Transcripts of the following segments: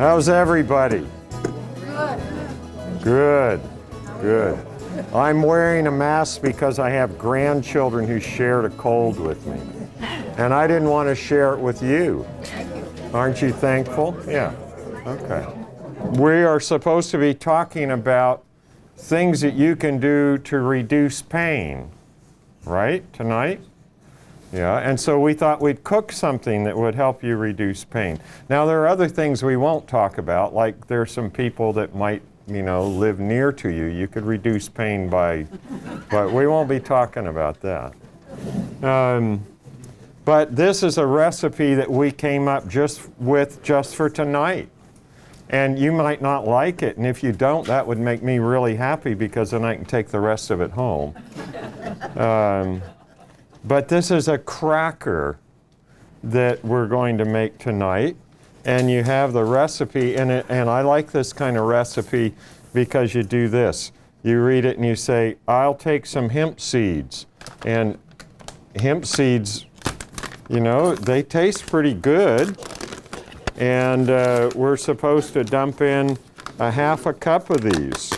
How's everybody? Good. Good. I'm wearing a mask because I have grandchildren who shared a cold with me. And I didn't want to share it with you. Aren't you thankful? Yeah. Okay. We are supposed to be talking about things that you can do to reduce pain, right, tonight? Yeah, and so we thought we'd cook something that would help you reduce pain. Now, there are other things we won't talk about, like there's some people that might, live near to you. You could reduce pain by, but we won't be talking about that. But this is a recipe that we came up just for tonight. And you might not like it, and if you don't, that would make me really happy because then I can take the rest of it home. But this is a cracker that we're going to make tonight, and you have the recipe in it, and I like this kind of recipe because you do this. You read it and you say, I'll take some hemp seeds. And hemp seeds, they taste pretty good. And we're supposed to dump in a half a cup of these.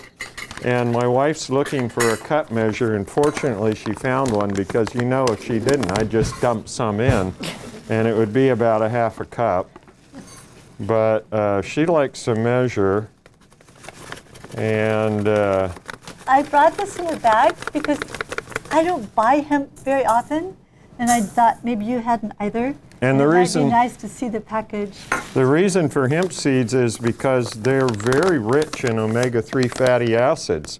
And my wife's looking for a cup measure, and fortunately she found one because if she didn't, I'd just dump some in, and it would be about a half a cup. But she likes to measure, and I brought this in a bag because I don't buy hemp very often, and I thought maybe you hadn't either. And the reason, it might be nice to see the package. The reason for hemp seeds is because they're very rich in omega-3 fatty acids.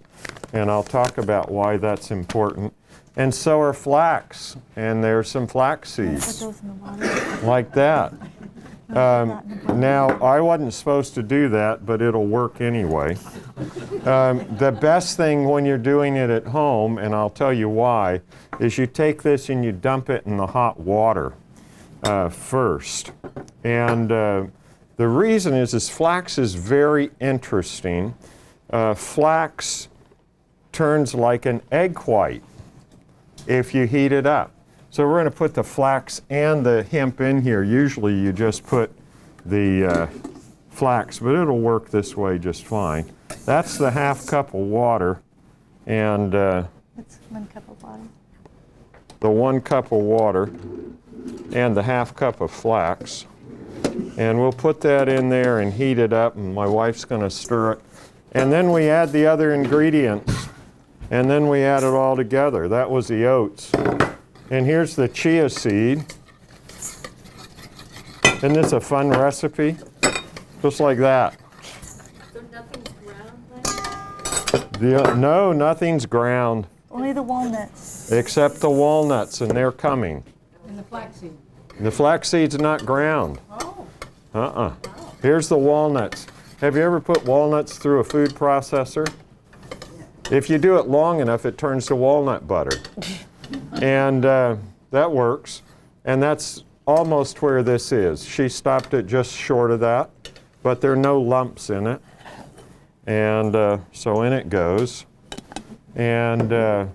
And I'll talk about why that's important. And so are flax. And there's some flax seeds. Put those in the water. Like that. Now, I wasn't supposed to do that, but it'll work anyway. The best thing when you're doing it at home, and I'll tell you why, is you take this and you dump it in the hot water. First. And the reason is flax is very interesting. Flax turns like an egg white if you heat it up. So we're going to put the flax and the hemp in here. Usually you just put the flax, but it'll work this way just fine. That's the half cup of water. And that's 1 cup of water. The 1 cup of water. And the half cup of flax. And we'll put that in there and heat it up, and my wife's going to stir it. And then we add the other ingredients, and then we add it all together. That was the oats. And here's the chia seed. Isn't this a fun recipe? Just like that. So nothing's ground then? No, nothing's ground. Only the walnuts. Except the walnuts, and they're coming. And the flaxseed? The flax seed's not ground. Oh. Wow. Here's the walnuts. Have you ever put walnuts through a food processor? If you do it long enough, it turns to walnut butter. And that works. And that's almost where this is. She stopped it just short of that, but there are no lumps in it. And so in it goes. And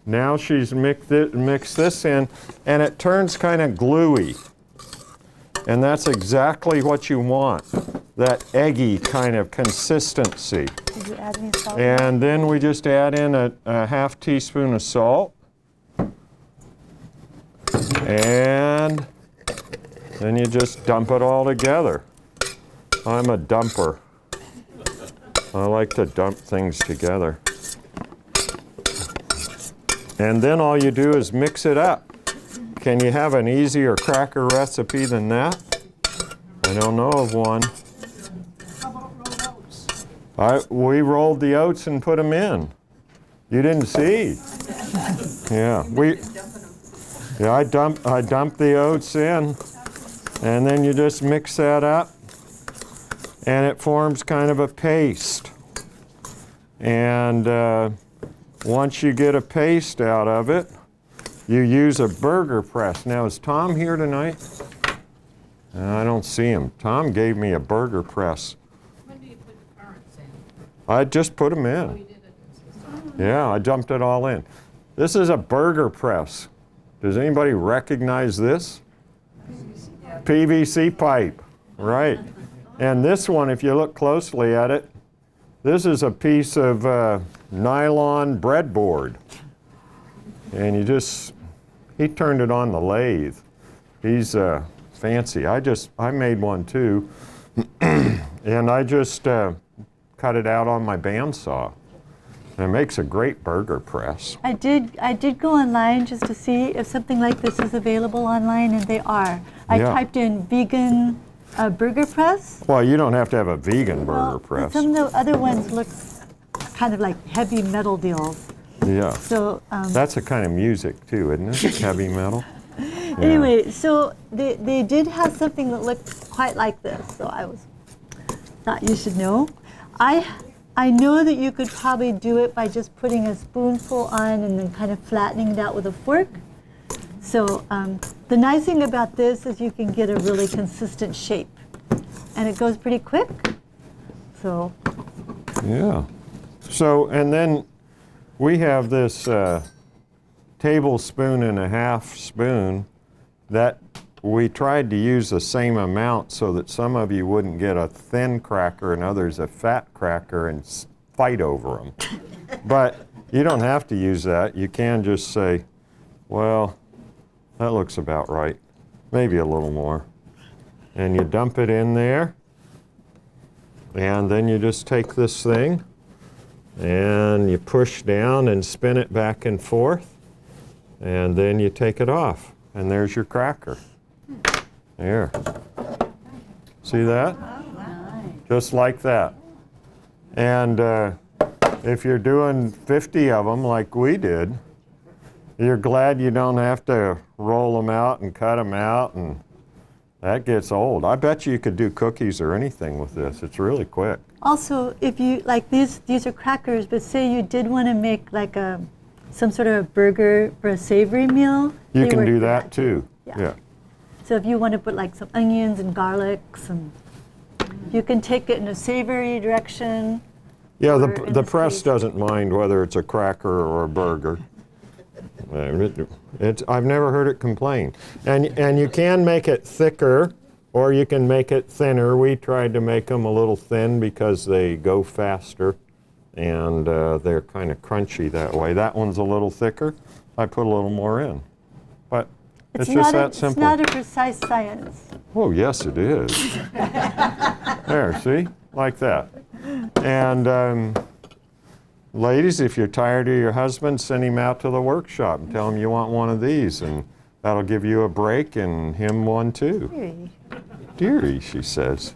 now she's mixed this in, and it turns kind of gluey. And that's exactly what you want, that eggy kind of consistency. Did you add any salt? And then we just add in a half teaspoon of salt. And then you just dump it all together. I'm a dumper. I like to dump things together. And then all you do is mix it up. Can you have an easier cracker recipe than that? I don't know of one. How about rolled oats? We rolled the oats and put them in. You didn't see. Yeah, I dumped the oats in, and then you just mix that up, and it forms kind of a paste. And once you get a paste out of it, you use a burger press. Now, is Tom here tonight? I don't see him. Tom gave me a burger press. When do you put the currants in? I just put them Oh, in. you did it. Yeah, I dumped it all in. This is a burger press. Does anybody recognize this? PVC pipe, right. And this one, if you look closely at it, this is a piece of nylon breadboard. And he turned it on the lathe. He's fancy. I made one too. And I just cut it out on my bandsaw. And it makes a great burger press. I did go online just to see if something like this is available online, and they are. I typed in vegan burger press. Well, you don't have to have a vegan burger press. Some of the other ones look kind of like heavy metal deals. Yeah. So that's a kind of music too, isn't it? Heavy metal. Anyway, so they did have something that looked quite like this. So I thought you should know. I know that you could probably do it by just putting a spoonful on and then kind of flattening it out with a fork. So the nice thing about this is you can get a really consistent shape. And it goes pretty quick. So. Yeah. So, and then we have this tablespoon and a half spoon that we tried to use the same amount so that some of you wouldn't get a thin cracker and others a fat cracker and fight over them. But you don't have to use that. You can just say, well, that looks about right. Maybe a little more. And you dump it in there. And then you just take this thing and you push down and spin it back and forth. And then you take it off. And there's your cracker. There. See that? Just like that. And if you're doing 50 of them like we did, you're glad you don't have to roll them out and cut them out, and that gets old. I bet you could do cookies or anything with this. It's really quick. Also, if you, like these are crackers, but say you did want to make like some sort of a burger for a savory meal. You can do that too. Yeah. So if you want to put like some onions and garlic, you can take it in a savory direction. Yeah, the press doesn't mind whether it's a cracker or a burger. I've never heard it complain. And you can make it thicker or you can make it thinner. We tried to make them a little thin because they go faster and they're kind of crunchy that way. That one's a little thicker. I put a little more in. But it's just that simple. It's not a precise science. Oh, yes, it is. There, see? Like that. And ladies, if you're tired of your husband, send him out to the workshop and tell him you want one of these, and that'll give you a break and him one too. Dearie. Dearie, she says.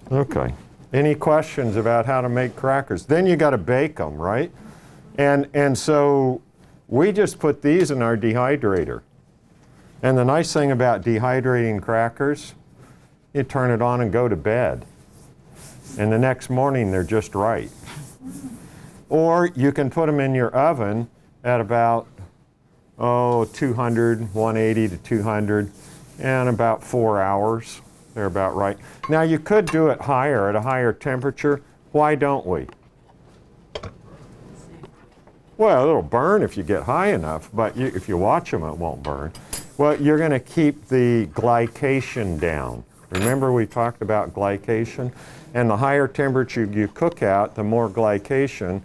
Okay. Any questions about how to make crackers? Then you got to bake them, right? And so we just put these in our dehydrator. And the nice thing about dehydrating crackers, you turn it on and go to bed. And the next morning they're just right. Or you can put them in your oven at about 200, 180 to 200, and about 4 hours. They're about right. Now you could do it higher, at a higher temperature. Why don't we? Well, it'll burn if you get high enough, but if you watch them, it won't burn. Well, you're going to keep the glycation down. Remember we talked about glycation? And the higher temperature you cook at, the more glycation.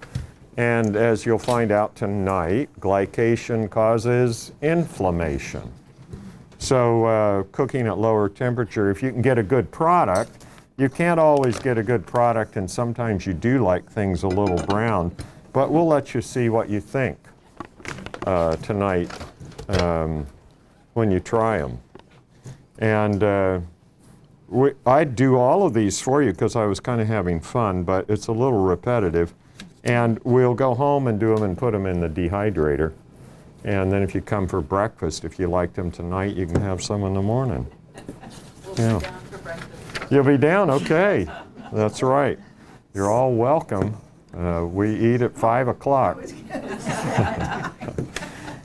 And as you'll find out tonight, glycation causes inflammation. So cooking at lower temperature, if you can get a good product, you can't always get a good product, and sometimes you do like things a little brown, but we'll let you see what you think tonight when you try them. And I'd do all of these for you because I was kind of having fun, but it's a little repetitive. And we'll go home and do them and put them in the dehydrator. And then if you come for breakfast, if you liked them tonight, you can have some in the morning. We'll be down for breakfast. You'll be down, okay. That's right. You're all welcome. We eat at 5 o'clock.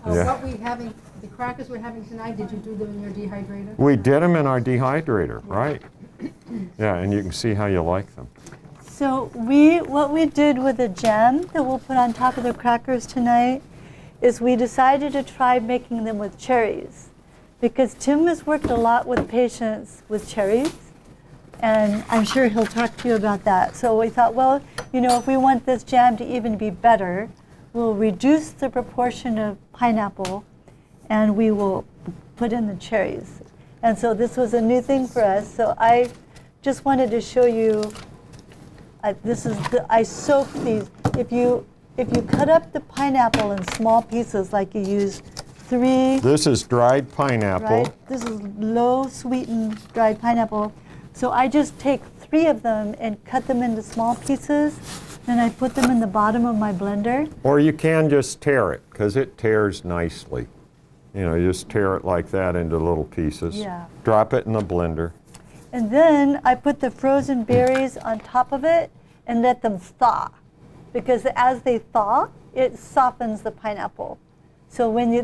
What we having, the crackers we're having tonight, did you do them in your dehydrator? We did them in our dehydrator, right. Yeah, and you can see how you like them. So what we did with the jam that we'll put on top of the crackers tonight is we decided to try making them with cherries, because Tim has worked a lot with patients with cherries, And I'm sure he'll talk to you about that. So we thought, well, you know, if we want this jam to even be better, we'll reduce the proportion of pineapple and we will put in the cherries. And so this was a new thing for us. So I just wanted to show you, I soaked these. If you cut up the pineapple in small pieces, like you use 3. This is dried pineapple. Right? This is low sweetened dried pineapple. So I just take 3 of them and cut them into small pieces. Then I put them in the bottom of my blender. Or you can just tear it, because it tears nicely. You know, you just tear it like that into little pieces. Yeah. Drop it in the blender. And then I put the frozen berries on top of it and let them thaw. Because as they thaw, it softens the pineapple. So when you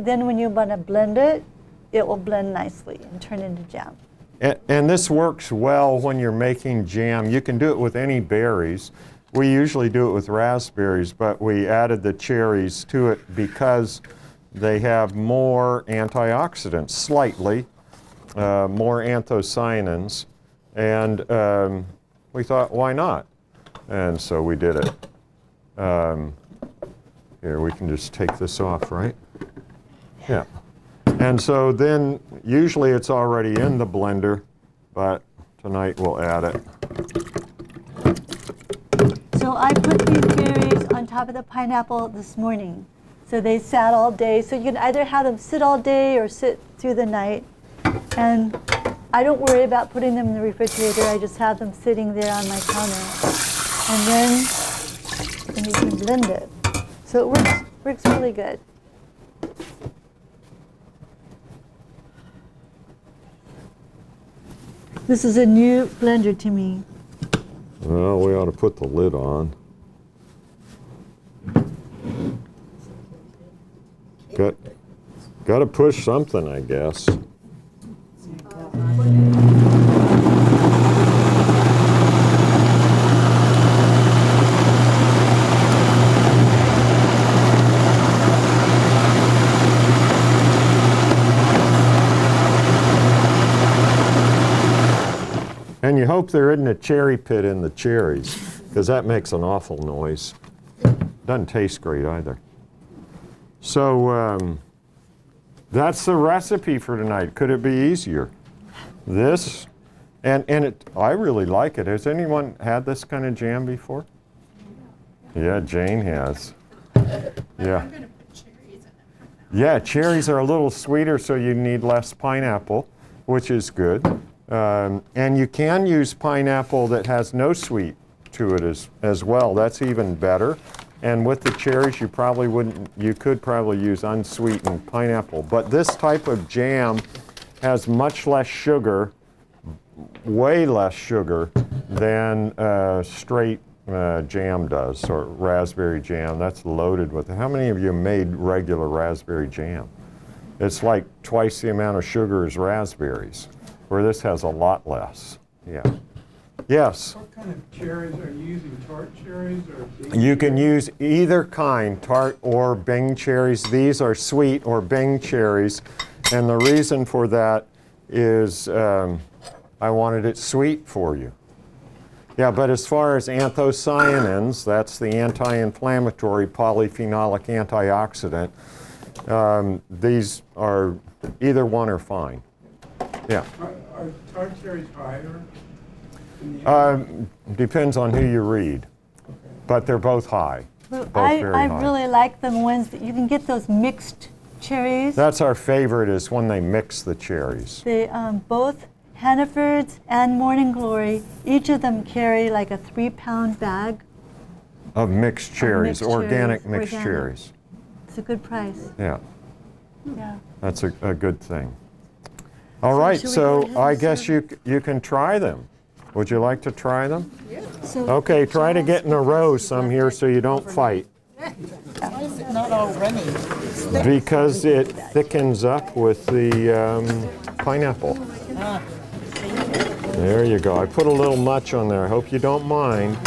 want to blend it, it will blend nicely and turn into jam. And this works well when you're making jam. You can do it with any berries. We usually do it with raspberries, but we added the cherries to it because they have more antioxidants, slightly, more anthocyanins. And we thought, why not? And so we did it. Here, we can just take this off, right? Yeah. And so then, usually it's already in the blender, but tonight we'll add it. So I put these berries on top of the pineapple this morning. So they sat all day. So you can either have them sit all day or sit through the night. And I don't worry about putting them in the refrigerator. I just have them sitting there on my counter. And then you can blend it. So it works really good. This is a new blender to me. Well, we ought to put the lid on. Got to push something, I guess. And you hope there isn't a cherry pit in the cherries, because that makes an awful noise. Doesn't taste great either. So that's the recipe for tonight. Could it be easier? This, and I really like it. Has anyone had this kind of jam before? Yeah, Jane has. Yeah. I'm gonna put cherries in it. Yeah, cherries are a little sweeter, so you need less pineapple, which is good. And you can use pineapple that has no sweet to it as well. That's even better. And with the cherries, you could probably use unsweetened pineapple. But this type of jam has much less sugar, way less sugar than straight jam does, or raspberry jam. That's loaded with it. How many of you made regular raspberry jam? It's like twice the amount of sugar as raspberries, where this has a lot less. Yeah. Yes? What kind of cherries are you using? Tart cherries or Bing You can cherries? use either kind, tart or Bing cherries. These are sweet or Bing cherries. And the reason for that is I wanted it sweet for you. Yeah, but as far as anthocyanins, that's the anti-inflammatory polyphenolic antioxidant, these are, either one are fine. Yeah. Are tart cherries higher? Depends on who you read, but they're both high. But Both very I high. really like them ones that you can get those mixed cherries. That's our favorite, is when they mix the cherries. They both Hannaford's and Morning Glory, each of them carry like a 3-pound bag. Of mixed cherries, mixed organic cherries, mixed organic. cherries. It's a good price. Yeah, Yeah. that's a good thing. All So right, should we go so ahead I and guess serve? you can try them. Would you like to try them? So Okay, try to get in a row some here so you don't fight, Why is it not all runny? because it thickens up with the pineapple. There you go. I put a little much on there. I hope you don't mind.